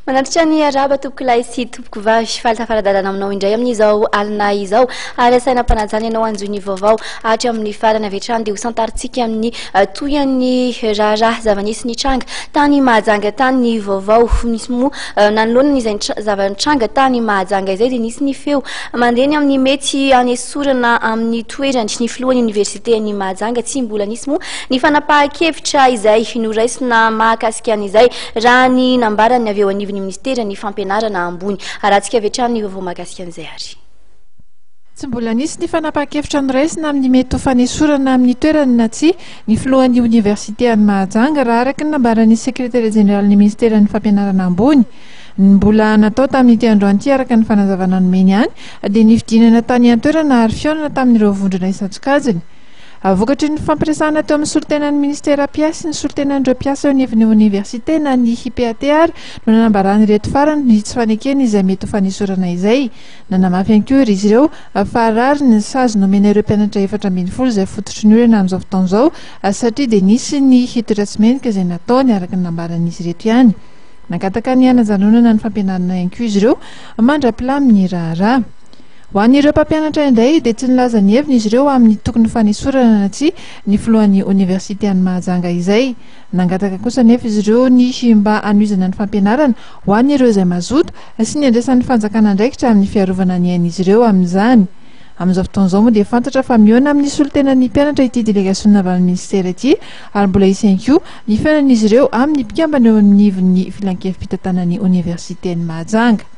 Manatrika ny araba topoko lahy sy topoko vavy fahitafaradalana aminao indray amin'izao alina izao ary asaina mpanajany ianao anjony vaovao atra amin'ny farana avy hatrany dia ho santaritsika amin'ny toyan'ny raharaha zava-nisy ny tranga tany Mahajanga tany ny vaovao misy moa nanoloana izay zava-nitranga tany Mahajanga izay dia nisy ny feo mandeha ny amin'ny mety anesorana amin'ny toerany ny filohan'ny oniversiten'ny Mahajanga tsy mbola nisy moa ny fanapahan-kevitra izay noraisina mahakasika an'izay raha ny nambarany avy eo anivony ministera ny fampianarana ambony arahantsika avy hatrany ny vaovao mahakasika an'izay ary tsy mbola nisy ny fanapahan-kevitra noraisina amin'ny mety ho fanesorana amin'ny toerany na tsy ny filohan'ny oniversite any Mahajanga raha araka ny nambaran'ny sekretary jeneraly ministeran'ny fampianarana ambony mbola natao tamin'ity androany ity araka ny fanazavana nomeny ihany dia nifidinana tany an-toerana ary fihaonana tamin'ireo vondrona isan-tsokajiny vokatry ny fampiresahana teo amin'ny solotenan'ny ministera piasy ny solotenan'ireo piasa eo anivon'ny oniversite na ny HIPATR no nanambarany reto farany ny tsy fanekeny izay mety ho fanesorana izay nanamafy ihany koa izy ireo fa rary ny sazy nomena ireo mpianatra 420 izay fototry ny olana amin'izao fotoana izao satria dia nisy ny hitoratsimenitra izay nataony araka ny nambaran'izy reto ihany nangataka ny hanajanonana ny fampianarana ihany koa izy ireo mandra-pilaminy raharaha ho an'ireo mpampianatra indray dia tsy nilaza ny heviny izy ireo amin'ny tokony fanesorana na tsy ny filohan'ny oniversite any Mahajanga izay nangataka kosa nefa izy ireo ny mba anoizana ny fampianarana ho an'ireo izay mazoto sy ny andraisan'ny fanjakana ndraikitra amin'ny fiarovana ny ain'izy ireo amin'izany amin'izao fotoana izao moa dia fantatra fa mihoana amin'ny solotenan'ny mpianatra ity delegasiona avy amin'ny ministera ity ary mbola isy ihany koa ny fiainan'izy ireo amin'ny mpikambana eo amin'ny ivon'ny filan-kevim-pitantanan'ny oniversite ny Mahajanga